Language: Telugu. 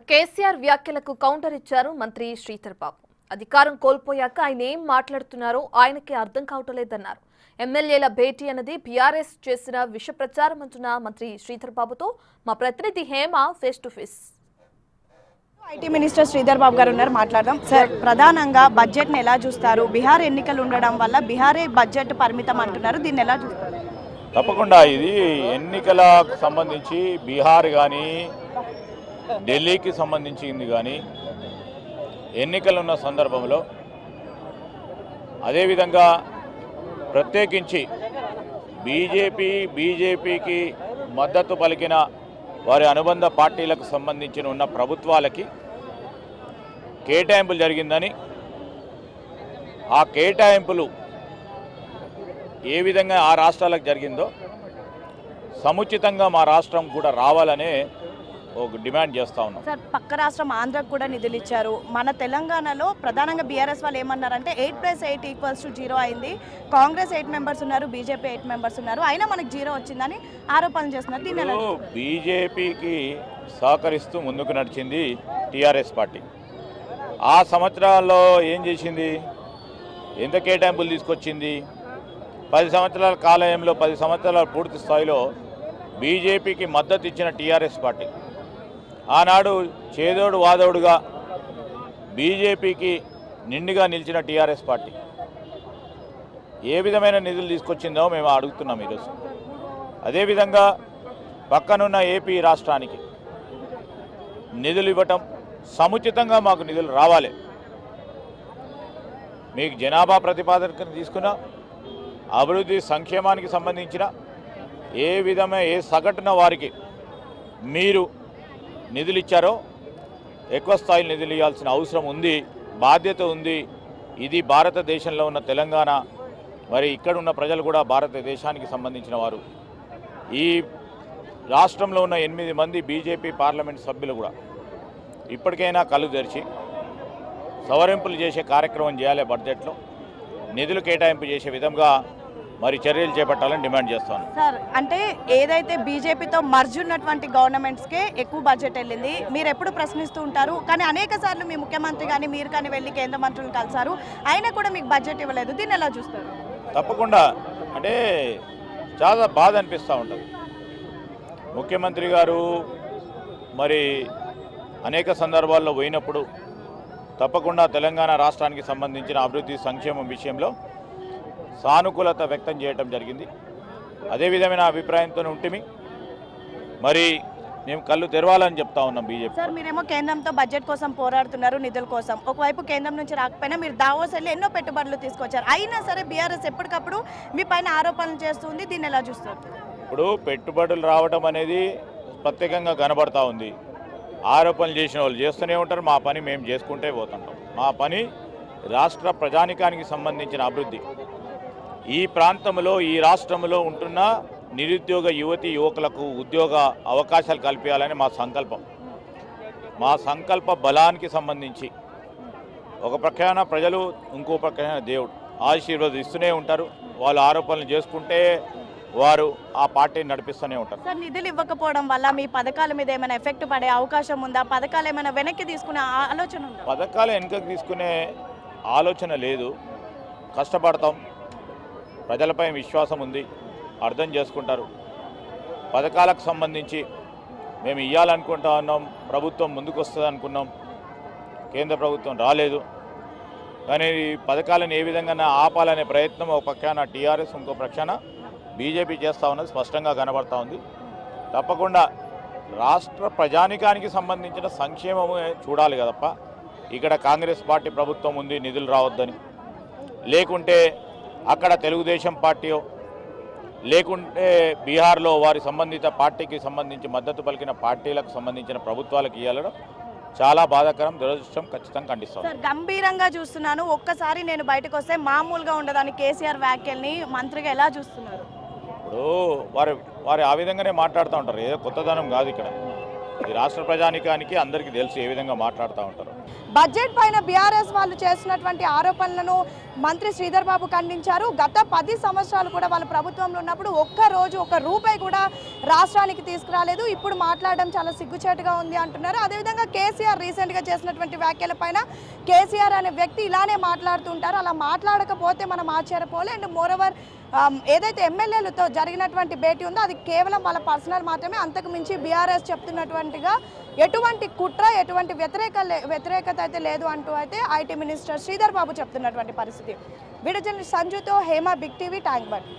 కేసీఆర్ వ్యాఖ్యలకు కౌంటర్ ఇచ్చారు మంత్రి శ్రీధర్ బాబు. అధికారం కోల్పోయాక ఆయన ఏం మాట్లాడుతున్నారో ఆయనకే అర్థం కావట్లేదన్నారు. ఎమ్మెల్యేల భేటీ అన్నది బీఆర్ఎస్ చేసిన విష ప్రచారం అంటున్న మంత్రి శ్రీధర్ బాబుతో మా ప్రతినిధి Hema face to face. IT minister Sridhar Babu గారు ఉన్నారు, మాట్లాడదాం. సార్, ప్రధానంగా బడ్జెట్ని ఎలా చూస్తారు? బీహార్ ఎన్నికలు ఉండడం వల్ల బీహారే బడ్జెట్ పరిమితం అంటున్నారు, దీన్ని ఎలా చూస్తారు? తప్పకుండా ఇది ఎన్నికలకు సంబంధించి బీహార్ కానీ ఢిల్లీకి సంబంధించింది కానీ ఎన్నికలు ఉన్న సందర్భంలో అదేవిధంగా ప్రత్యేకించి బీజేపీకి మద్దతు పలికిన వారి అనుబంధ పార్టీలకు సంబంధించిన ఉన్న ప్రభుత్వాలకి కేటాయింపులు జరిగిందని, ఆ కేటాయింపులు ఏ విధంగా ఆ రాష్ట్రాలకు జరిగిందో సముచితంగా మా రాష్ట్రం కూడా రావాలనే ఒక డిమాండ్ చేస్తూ ఉన్నాం. సార్, పక్క రాష్ట్రం ఆంధ్రకు కూడా నిధులు ఇచ్చారు. మన తెలంగాణలో ప్రధానంగా బీఆర్ఎస్ వాళ్ళు ఏమన్నారంటే 8+8 = 0 అయింది. కాంగ్రెస్ 8 మెంబర్స్ ఉన్నారు, బీజేపీ 8 మెంబర్స్ ఉన్నారు, అయినా మనకు 0 వచ్చిందని ఆరోపణలు చేస్తున్నారు. దీని బీజేపీకి సహకరిస్తూ ముందుకు నడిచింది టీఆర్ఎస్ పార్టీ. ఆ సంవత్సరాల్లో ఏం చేసింది? ఎంత కేటాయింపులు తీసుకొచ్చింది? 10 సంవత్సరాల కాలంలో 10 సంవత్సరాల పూర్తి స్థాయిలో బీజేపీకి మద్దతు ఇచ్చిన టీఆర్ఎస్ పార్టీ ఆనాడు చేదోడు వాదోడుగా బీజేపీకి నిండుగా నిలిచిన టీఆర్ఎస్ పార్టీ ఏ విధమైన నిధులు తీసుకొచ్చిందో మేము అడుగుతున్నాం ఈరోజు. అదేవిధంగా పక్కనున్న ఏపీ రాష్ట్రానికి నిధులు ఇవ్వటం, సముచితంగా మాకు నిధులు రావాలి. మీకు జనాభా ప్రతిపాదన తీసుకున్న అభివృద్ధి సంక్షేమానికి సంబంధించిన ఏ సగటున వారికి మీరు నిధులు ఇచ్చారో ఎక్కువ స్థాయిలో నిధులు ఇవ్వాల్సిన అవసరం ఉంది, బాధ్యత ఉంది. ఇది భారతదేశంలో ఉన్న తెలంగాణ, మరి ఇక్కడ ఉన్న ప్రజలు కూడా భారతదేశానికి సంబంధించిన వారు. ఈ రాష్ట్రంలో ఉన్న 8 మంది బీజేపీ పార్లమెంట్ సభ్యులు కూడా ఇప్పటికైనా కళ్ళు తెరిచి సవరింపులు చేసే కార్యక్రమం చేయాలి. బడ్జెట్లో నిధులు కేటాయింపు చేసే విధంగా మరి చర్యలు చేపట్టాలని డిమాండ్ చేస్తాను. సార్, అంటే ఏదైతే బీజేపీతో మర్జ్ ఉన్నటువంటి గవర్నమెంట్స్కే ఎక్కువ బడ్జెట్ వెళ్ళింది, మీరు ఎప్పుడు ప్రశ్నిస్తూ ఉంటారు. కానీ అనేక సార్లు మీ ముఖ్యమంత్రి కానీ మీరు కానీ వెళ్ళి కేంద్ర మంత్రులను కలిసారు, అయినా కూడా మీకు బడ్జెట్ ఇవ్వలేదు. దీన్ని ఎలా చూస్తారు? తప్పకుండా అంటే చాలా బాధ అనిపిస్తూ ఉంటుంది. ముఖ్యమంత్రి గారు మరి అనేక సందర్భాల్లో పోయినప్పుడు తప్పకుండా తెలంగాణ రాష్ట్రానికి సంబంధించిన అభివృద్ధి సంక్షేమం విషయంలో సానుకూలత వ్యక్తం చేయడం జరిగింది. అదే విధమైన అభిప్రాయంతో ఉంటిమి. మరి మేము కళ్ళు తెరవాలని చెప్తా ఉన్నాం బీజేపీ. సార్, మీరేమో కేంద్రంతో బడ్జెట్ కోసం పోరాడుతున్నారు, నిధుల కోసం. ఒకవైపు కేంద్రం నుంచి రాకపోయినా మీరు దావోస్ వెళ్ళి ఎన్నో పెట్టుబడులు తీసుకొచ్చారు, అయినా సరే బీఆర్ఎస్ ఎప్పటికప్పుడు మీ పైన ఆరోపణలు చేస్తుంది. దీన్ని ఎలా చూస్తారు? ఇప్పుడు పెట్టుబడులు రావడం అనేది ప్రత్యేకంగా కనబడతా ఉంది. ఆరోపణలు చేసిన వాళ్ళు చేస్తూనే ఉంటారు, మా పని మేము చేసుకుంటే పోతుంటాం. మా పని రాష్ట్ర ప్రజానికానికి సంబంధించిన అభివృద్ధి, ఈ ప్రాంతంలో ఈ రాష్ట్రంలో ఉంటున్న నిరుద్యోగ యువతి యువకులకు ఉద్యోగ అవకాశాలు కల్పించాలని మా సంకల్పం. మా సంకల్ప బలానికి సంబంధించి ఒక ప్రక్కన ప్రజలు, ఇంకో ప్రక్కన దేవుడు ఆశీర్వదిస్తూనే ఉంటారు. వాళ్ళు ఆరోపణలు చేసుకుంటే వారు ఆ పార్టీని నడిపిస్తూనే ఉంటారు. సార్, నిధులు ఇవ్వకపోవడం వల్ల మీ పథకాల మీద ఏమైనా ఎఫెక్ట్ పడే అవకాశం ఉందా? పథకాలు ఏమైనా వెనక్కి తీసుకునే ఆలోచన ఉందా? పథకాలు వెనక్కి తీసుకునే ఆలోచన లేదు. కష్టపడతాం, ప్రజలపై విశ్వాసం ఉంది, అర్థం చేసుకుంటారు. పథకాలకు సంబంధించి మేము ఇవ్వాలనుకుంటా ఉన్నాం, ప్రభుత్వం ముందుకు వస్తుంది అనుకున్నాం, కేంద్ర ప్రభుత్వం రాలేదు. కానీ పథకాలను ఏ విధంగా ఆపాలనే ప్రయత్నం ఒక పక్కన టీఆర్ఎస్, ఇంకో పక్షాన బీజేపీ చేస్తూ ఉన్నది స్పష్టంగా కనబడతా ఉంది. తప్పకుండా రాష్ట్ర ప్రజానికానికి సంబంధించిన సంక్షేమము చూడాలి కదప్ప. ఇక్కడ కాంగ్రెస్ పార్టీ ప్రభుత్వం ఉంది నిధులు రావద్దని, లేకుంటే అక్కడ తెలుగుదేశం పార్టీ, లేకుంటే బీహార్లో వారి సంబంధిత పార్టీకి సంబంధించి మద్దతు పలికిన పార్టీలకు సంబంధించిన ప్రభుత్వాలకు ఇవ్వడం చాలా బాధాకరం, దురదృష్టం, ఖచ్చితంగా ఖండిస్తాం. సార్, గంభీరంగా చూస్తున్నాను. ఒక్కసారి నేను బయటకు వస్తే మామూలుగా ఉండదని కేసీఆర్ వ్యాఖ్యల్ని మంత్రిగా ఎలా చూస్తున్నారు? ఇప్పుడు వారు ఆ విధంగానే మాట్లాడుతూ ఉంటారు. ఏదో కొత్తదనం కాదు ఇక్కడ. ఈ రాష్ట్ర ప్రజానికానికి అందరికీ తెలుసు ఏ విధంగా మాట్లాడుతూ ఉంటారు. బడ్జెట్ పైన బీఆర్ఎస్ వాళ్ళు చేసినటువంటి ఆరోపణలను మంత్రి శ్రీధర్ బాబు ఖండించారు. గత 10 సంవత్సరాలు కూడా వాళ్ళ ప్రభుత్వంలో ఉన్నప్పుడు ఒక్క రోజు ఒక్క రూపాయి కూడా రాష్ట్రానికి తీసుకురాలేదు. ఇప్పుడు మాట్లాడడం చాలా సిగ్గుచేటుగా ఉంది అంటున్నారు. అదేవిధంగా కేసీఆర్ రీసెంట్గా చేసినటువంటి వ్యాఖ్యల పైన కేసీఆర్ అనే వ్యక్తి ఇలానే మాట్లాడుతుంటారు. అలా మాట్లాడకపోతే మనం ఆశ్చర్యపోలే. అండ్ మోరోవర్ ఏదైతే ఎమ్మెల్యేలతో జరిగినటువంటి భేటీ ఉందో అది కేవలం వాళ్ళ పర్సనల్ మాత్రమే. అంతకు మించి బీఆర్ఎస్ చెప్తున్నటువంటిగా ఎటువంటి కుట్ర ఎటువంటి వ్యతిరేకత అయితే లేదు అంటూ అయితే ఐటీ మినిస్టర్ శ్రీధర్ బాబు చెప్తున్నటువంటి పరిస్థితి. వీడియో జర్నలిస్ట్ సంజుతో Hema, Big TV, Tank bund.